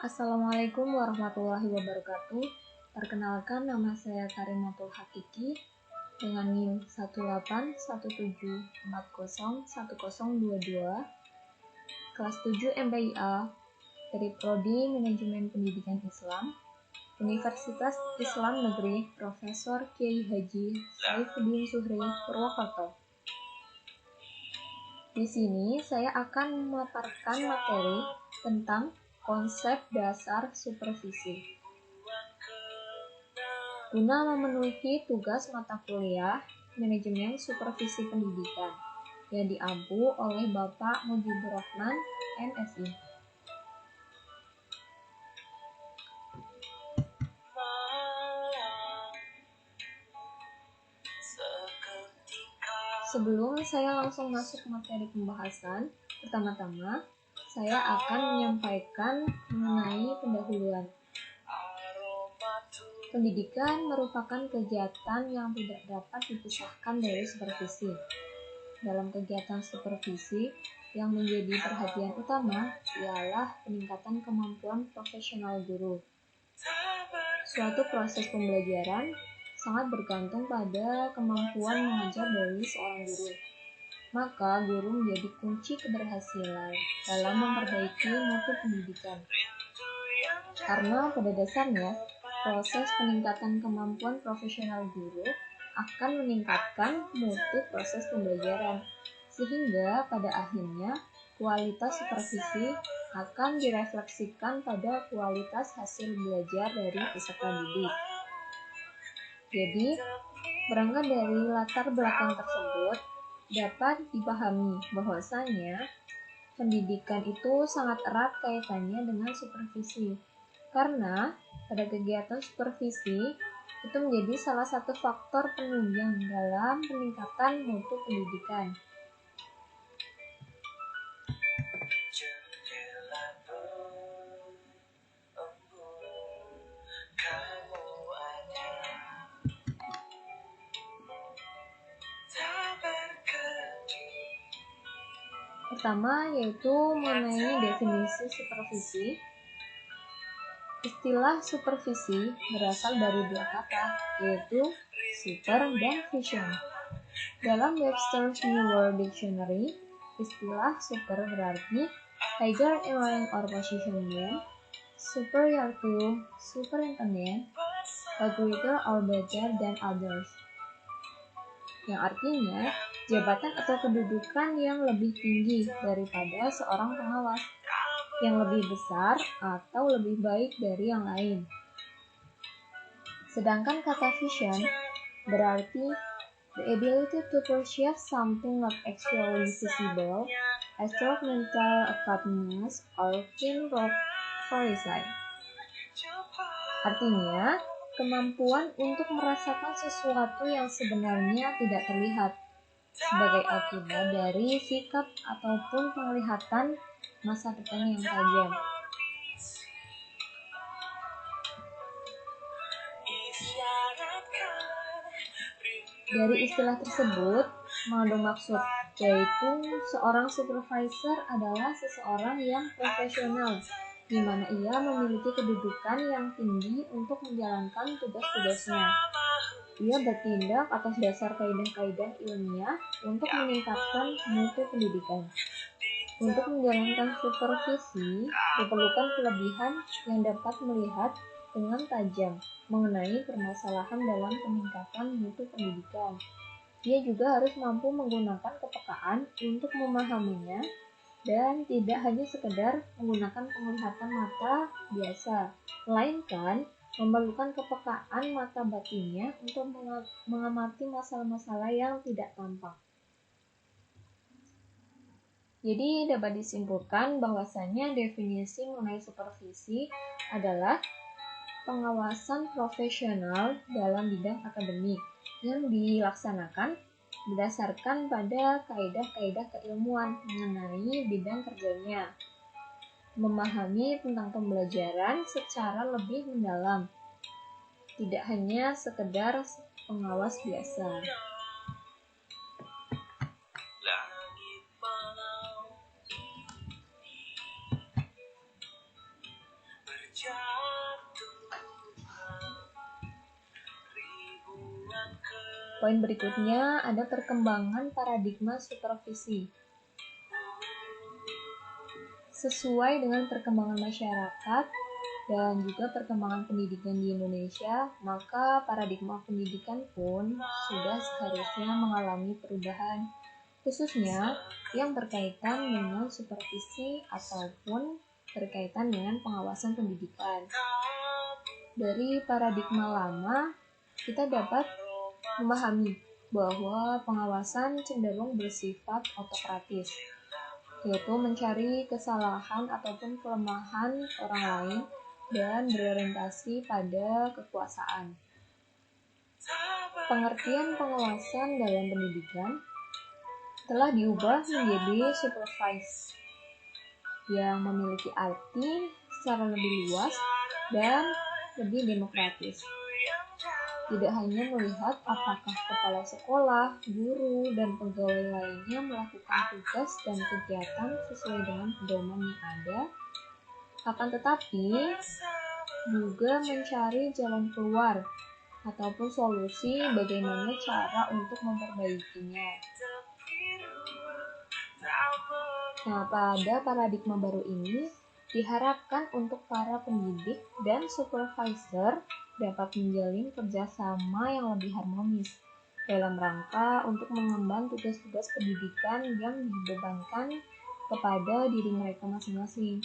Assalamualaikum warahmatullahi wabarakatuh. Perkenalkan, nama saya Karimatul Hakiki dengan NIM 18174010022 kelas 7 MPIA dari Prodi Manajemen Pendidikan Islam Universitas Islam Negeri Profesor Kiai Haji Saifuddin Zuhri Purwokerto. Di sini saya akan memaparkan materi tentang konsep dasar supervisi. Guna memenuhi tugas mata kuliah Manajemen Supervisi Pendidikan yang diampu oleh Bapak Mujibur Rahman, MSI. Sebelum saya langsung masuk materi pembahasan, pertama-tama saya akan menyampaikan mengenai pendahuluan. Pendidikan merupakan kegiatan yang tidak dapat dipisahkan dari supervisi. Dalam kegiatan supervisi, yang menjadi perhatian utama ialah peningkatan kemampuan profesional guru. Suatu proses pembelajaran sangat bergantung pada kemampuan mengajar dari seorang guru. Maka guru menjadi kunci keberhasilan dalam memperbaiki mutu pendidikan. Karena pada dasarnya, proses peningkatan kemampuan profesional guru akan meningkatkan mutu proses pembelajaran, sehingga pada akhirnya kualitas supervisi akan direfleksikan pada kualitas hasil belajar dari peserta didik. Jadi, berangkat dari latar belakang tersebut, dapat dipahami bahwasanya pendidikan itu sangat erat kaitannya dengan supervisi. Karena pada kegiatan supervisi itu menjadi salah satu faktor penunjang dalam peningkatan mutu pendidikan. Pertama yaitu mengenai definisi supervisi. Istilah supervisi berasal dari dua kata, yaitu super dan vision. Dalam Webster's New World Dictionary, istilah super berarti higher in rank or position, superior to, superintendent, a greater or better than others. Yang artinya jabatan atau kedudukan yang lebih tinggi daripada seorang pengawas, yang lebih besar atau lebih baik dari yang lain. Sedangkan kata vision berarti the ability to perceive something not actually visible, a strong mental acuteness or keen foresight. Artinya, kemampuan untuk merasakan sesuatu yang sebenarnya tidak terlihat sebagai akibat dari sikap ataupun penglihatan masa depan yang tajam. Dari istilah tersebut mengandung maksud, yaitu seorang supervisor adalah seseorang yang profesional, di mana ia memiliki kedudukan yang tinggi untuk menjalankan tugas-tugasnya. Ia bertindak atas dasar kaidah-kaidah ilmiah untuk meningkatkan mutu pendidikan. Untuk menjalankan supervisi, diperlukan kelebihan yang dapat melihat dengan tajam mengenai permasalahan dalam peningkatan mutu pendidikan. Ia juga harus mampu menggunakan kepekaan untuk memahaminya dan tidak hanya sekedar menggunakan penglihatan mata biasa, melainkan memerlukan kepekaan mata batinnya untuk mengamati masalah-masalah yang tidak tampak. Jadi dapat disimpulkan bahwasanya definisi mengenai supervisi adalah pengawasan profesional dalam bidang akademik yang dilaksanakan berdasarkan pada kaidah-kaidah keilmuan mengenai bidang kerjanya, memahami tentang pembelajaran secara lebih mendalam, tidak hanya sekedar pengawas biasa. Poin berikutnya ada perkembangan paradigma supervisi. Sesuai dengan perkembangan masyarakat dan juga perkembangan pendidikan di Indonesia, maka paradigma pendidikan pun sudah seharusnya mengalami perubahan, khususnya yang berkaitan dengan supervisi ataupun berkaitan dengan pengawasan pendidikan. Dari paradigma lama, kita dapat memahami bahwa pengawasan cenderung bersifat autokratis, yaitu mencari kesalahan ataupun kelemahan orang lain dan berorientasi pada kekuasaan. Pengertian pengawasan dalam pendidikan telah diubah menjadi supervise yang memiliki arti secara lebih luas dan lebih demokratis. Tidak hanya melihat apakah kepala sekolah, guru, dan pegawai lainnya melakukan tugas dan kegiatan sesuai dengan pedoman yang ada, akan tetapi juga mencari jalan keluar ataupun solusi bagaimana cara untuk memperbaikinya. Nah, pada paradigma baru ini diharapkan untuk para pendidik dan supervisor dapat menjalin kerjasama yang lebih harmonis dalam rangka untuk mengemban tugas-tugas pendidikan yang dibebankan kepada diri mereka masing-masing.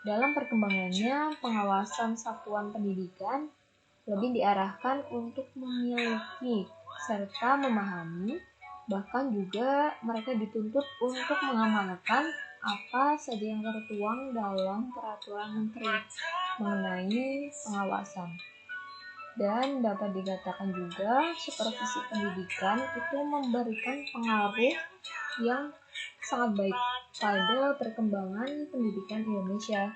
Dalam perkembangannya, pengawasan satuan pendidikan lebih diarahkan untuk memiliki serta memahami, bahkan juga mereka dituntut untuk mengamalkan apa saja yang tertuang dalam peraturan menteri mengenai pengawasan. Dan dapat dikatakan juga supervisi pendidikan itu memberikan pengaruh yang sangat baik pada perkembangan pendidikan Indonesia,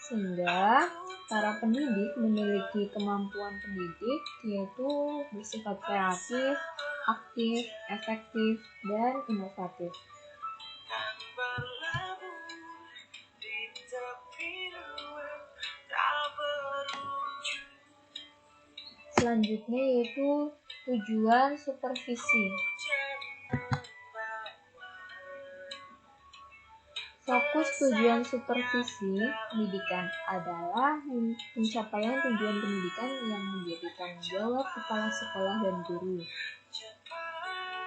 sehingga para pendidik memiliki kemampuan pendidik yaitu bersifat kreatif, aktif, efektif, dan inovatif. Selanjutnya yaitu tujuan supervisi. Fokus tujuan supervisi pendidikan adalah pencapaian tujuan pendidikan yang menjadi tanggung jawab kepala sekolah dan guru.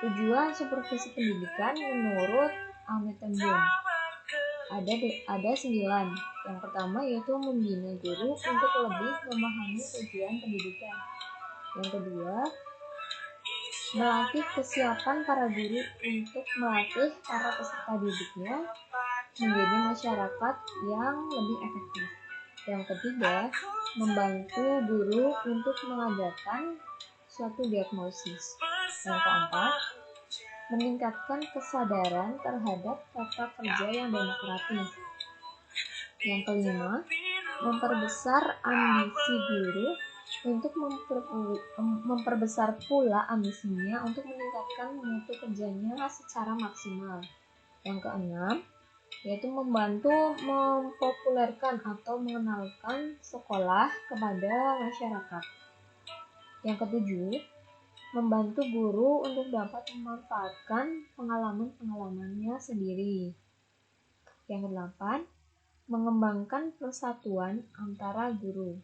Tujuan supervisi pendidikan menurut Ahmed Tembun ada 9. Yang pertama yaitu membina guru untuk lebih memahami tujuan pendidikan. Yang kedua, melatih kesiapan para guru untuk melatih para peserta didiknya menjadi masyarakat yang lebih efektif. Yang ketiga, membantu guru untuk mengadakan suatu diagnosis. Yang keempat, meningkatkan kesadaran terhadap tata kerja yang demokratis. Yang kelima, memperbesar ambisi guru untuk memperbesar pula ambisinya untuk meningkatkan mutu kerjanya secara maksimal. Yang keenam, yaitu membantu mempopulerkan atau mengenalkan sekolah kepada masyarakat. Yang ketujuh, membantu guru untuk dapat memanfaatkan pengalaman-pengalamannya sendiri. Yang kedelapan, mengembangkan persatuan antara guru.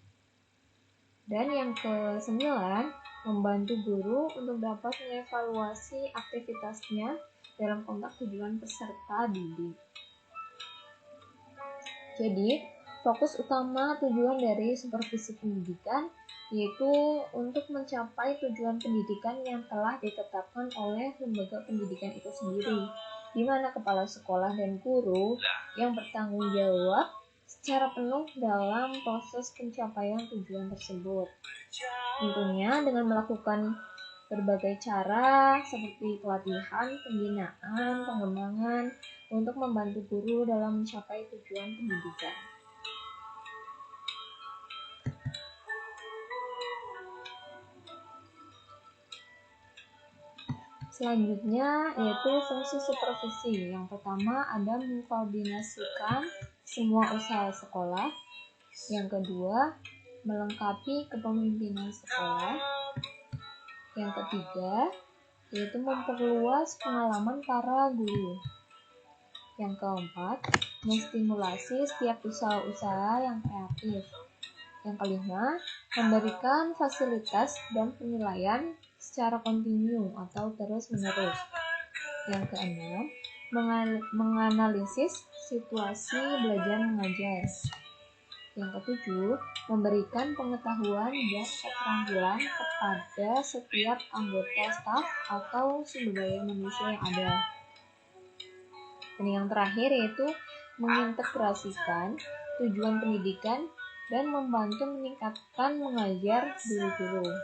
Dan yang kesembilan, membantu guru untuk dapat mengevaluasi aktivitasnya dalam konteks tujuan peserta didik. Jadi, fokus utama tujuan dari supervisi pendidikan yaitu untuk mencapai tujuan pendidikan yang telah ditetapkan oleh lembaga pendidikan itu sendiri, di mana kepala sekolah dan guru yang bertanggung jawab secara penuh dalam proses pencapaian tujuan tersebut. Tentunya dengan melakukan berbagai cara seperti pelatihan, pembinaan, pengembangan untuk membantu guru dalam mencapai tujuan pendidikan. Selanjutnya yaitu fungsi supervisi. Yang pertama ada mengkoordinasikan semua usaha sekolah. Yang kedua, melengkapi kepemimpinan sekolah. Yang ketiga, yaitu memperluas pengalaman para guru. Yang keempat, menstimulasi setiap usaha-usaha yang kreatif. Yang kelima, memberikan fasilitas dan penilaian secara kontinu atau terus-menerus. Yang keenam, menganalisis situasi belajar mengajar. Yang ketujuh, memberikan pengetahuan dan keterampilan kepada setiap anggota staf atau sumber daya manusia yang ada. Dan yang terakhir yaitu mengintegrasikan tujuan pendidikan dan membantu meningkatkan mengajar guru-guru.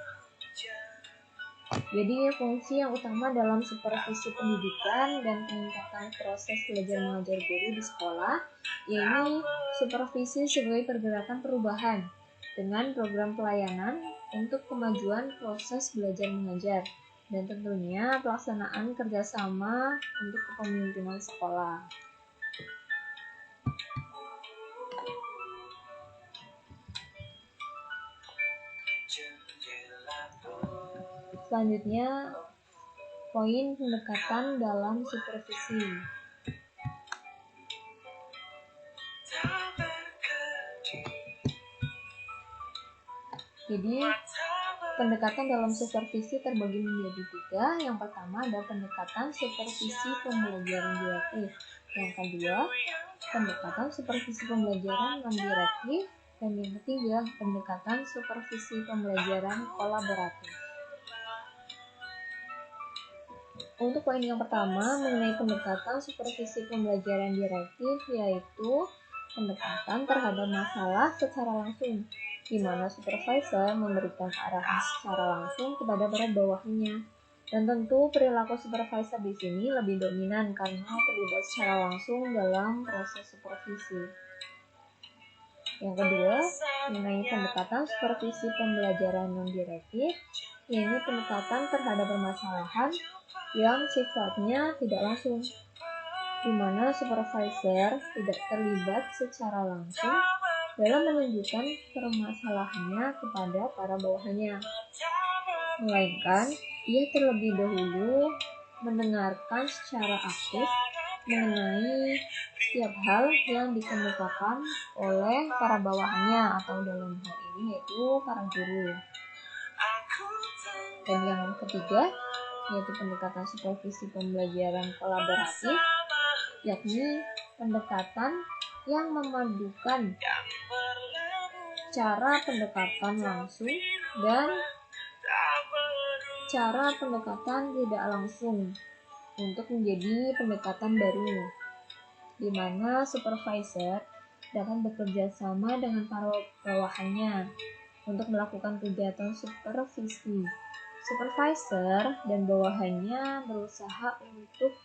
Jadi fungsi yang utama dalam supervisi pendidikan dan peningkatan proses belajar mengajar guru di sekolah, yaitu supervisi sebagai pergerakan perubahan dengan program pelayanan untuk kemajuan proses belajar mengajar, dan tentunya pelaksanaan kerjasama untuk kepemimpinan sekolah. Selanjutnya, poin pendekatan dalam supervisi. Jadi, pendekatan dalam supervisi terbagi menjadi 3. Yang pertama adalah pendekatan supervisi pembelajaran direktif. Yang kedua, pendekatan supervisi pembelajaran non-direktif. Dan yang ketiga, pendekatan supervisi pembelajaran kolaboratif. Untuk poin yang pertama mengenai pendekatan supervisi pembelajaran direktif, yaitu pendekatan terhadap masalah secara langsung, di mana supervisor memberikan arahan secara langsung kepada para bawahannya. Dan tentu perilaku supervisor di sini lebih dominan karena terlibat secara langsung dalam proses supervisi. Yang kedua, mengenai pendekatan supervisi pembelajaran non-direktif, yaitu pendekatan terhadap permasalahan yang sifatnya tidak langsung, di mana supervisor tidak terlibat secara langsung dalam menunjukkan permasalahannya kepada para bawahannya, melainkan ia terlebih dahulu mendengarkan secara aktif mengenai setiap hal yang dikemukakan oleh para bawahannya, atau dalam hal ini yaitu para guru. Dan yang ketiga, yaitu pendekatan supervisi pembelajaran kolaboratif, yakni pendekatan yang memadukan cara pendekatan langsung dan cara pendekatan tidak langsung untuk menjadi pendekatan baru, di mana supervisor dapat bekerja sama dengan para bawahannya untuk melakukan kegiatan supervisi. Supervisor dan bawahannya berusaha untuk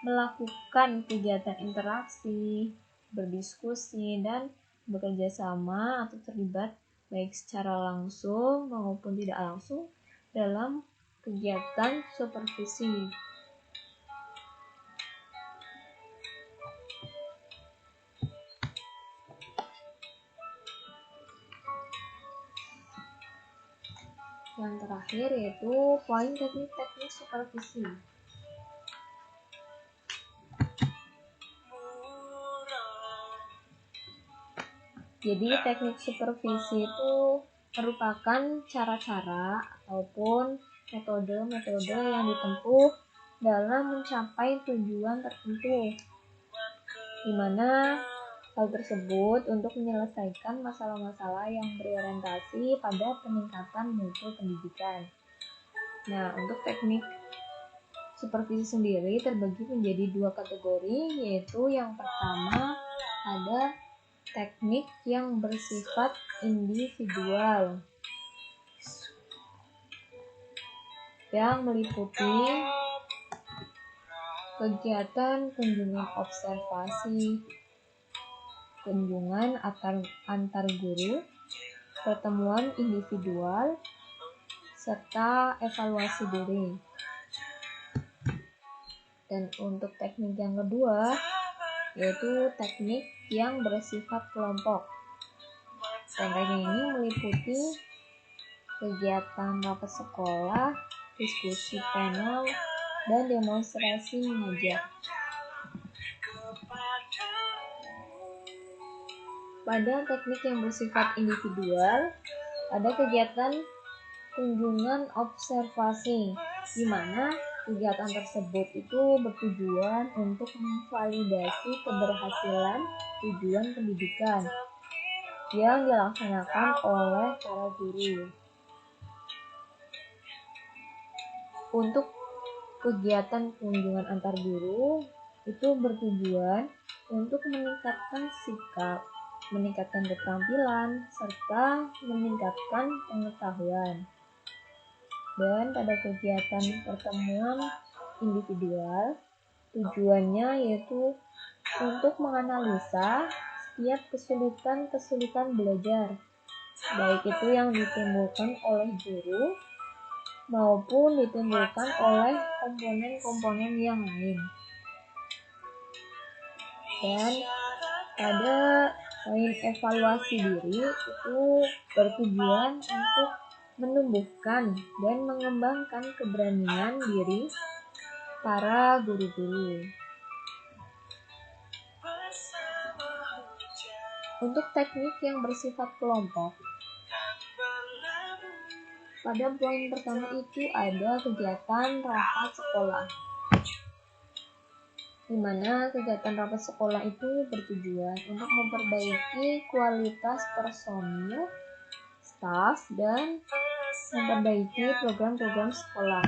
melakukan kegiatan interaksi, berdiskusi, dan bekerja sama atau terlibat baik secara langsung maupun tidak langsung dalam kegiatan supervisi. Yang terakhir yaitu poin teknik-teknik supervisi. Jadi teknik supervisi itu merupakan cara-cara ataupun metode-metode yang ditempuh dalam mencapai tujuan tertentu, di mana hal tersebut untuk menyelesaikan masalah-masalah yang berorientasi pada peningkatan mutu pendidikan. Nah, untuk teknik supervisi sendiri terbagi menjadi 2 kategori, yaitu yang pertama ada teknik yang bersifat individual, yang meliputi kegiatan kunjungan observasi, kunjungan antar guru, pertemuan individual, serta evaluasi diri. Dan untuk teknik yang kedua, yaitu teknik yang bersifat kelompok. Teknik ini meliputi kegiatan rapat sekolah, diskusi panel, dan demonstrasi mengajar. Pada teknik yang bersifat individual, ada kegiatan kunjungan observasi, di mana kegiatan tersebut itu bertujuan untuk memvalidasi keberhasilan tujuan pendidikan yang dilaksanakan oleh para guru. Untuk kegiatan kunjungan antar guru itu bertujuan untuk meningkatkan sikap, meningkatkan keterampilan, serta meningkatkan pengetahuan. Dan pada kegiatan pertemuan individual, tujuannya yaitu untuk menganalisa setiap kesulitan belajar, baik itu yang ditimbulkan oleh guru maupun ditimbulkan oleh komponen-komponen yang lain. Dan pada poin evaluasi diri itu bertujuan untuk menumbuhkan dan mengembangkan keberanian diri para guru-guru. Untuk teknik yang bersifat kelompok, pada poin pertama itu ada kegiatan rapat sekolah, di mana kegiatan rapat sekolah itu bertujuan untuk memperbaiki kualitas personil, staf, dan memperbaiki program-program sekolah.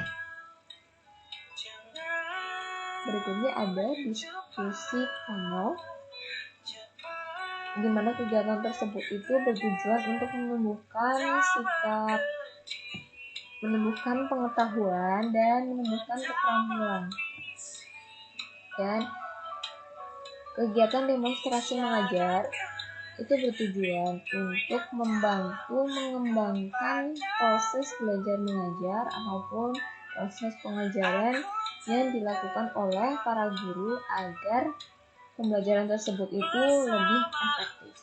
Berikutnya ada diskusi panel, di mana kegiatan tersebut itu bertujuan untuk menumbuhkan pengetahuan dan menumbuhkan keterampilan. Dan kegiatan demonstrasi mengajar itu bertujuan untuk membantu mengembangkan proses belajar mengajar ataupun proses pengajaran yang dilakukan oleh para guru agar pembelajaran tersebut itu lebih efektif.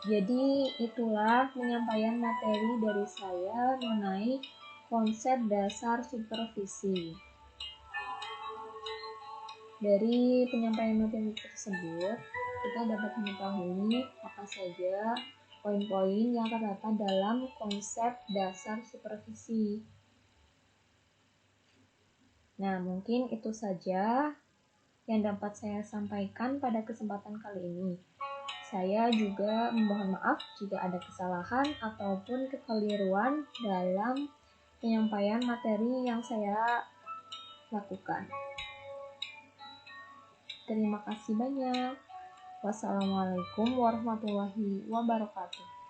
Jadi itulah penyampaian materi dari saya mengenai konsep dasar supervisi. Dari penyampaian materi tersebut, kita dapat mengetahui apa saja poin-poin yang terdapat dalam konsep dasar supervisi. Nah, mungkin itu saja yang dapat saya sampaikan pada kesempatan kali ini. Saya juga mohon maaf jika ada kesalahan ataupun kekeliruan dalam penyampaian materi yang saya lakukan. Terima kasih banyak. Wassalamualaikum warahmatullahi wabarakatuh.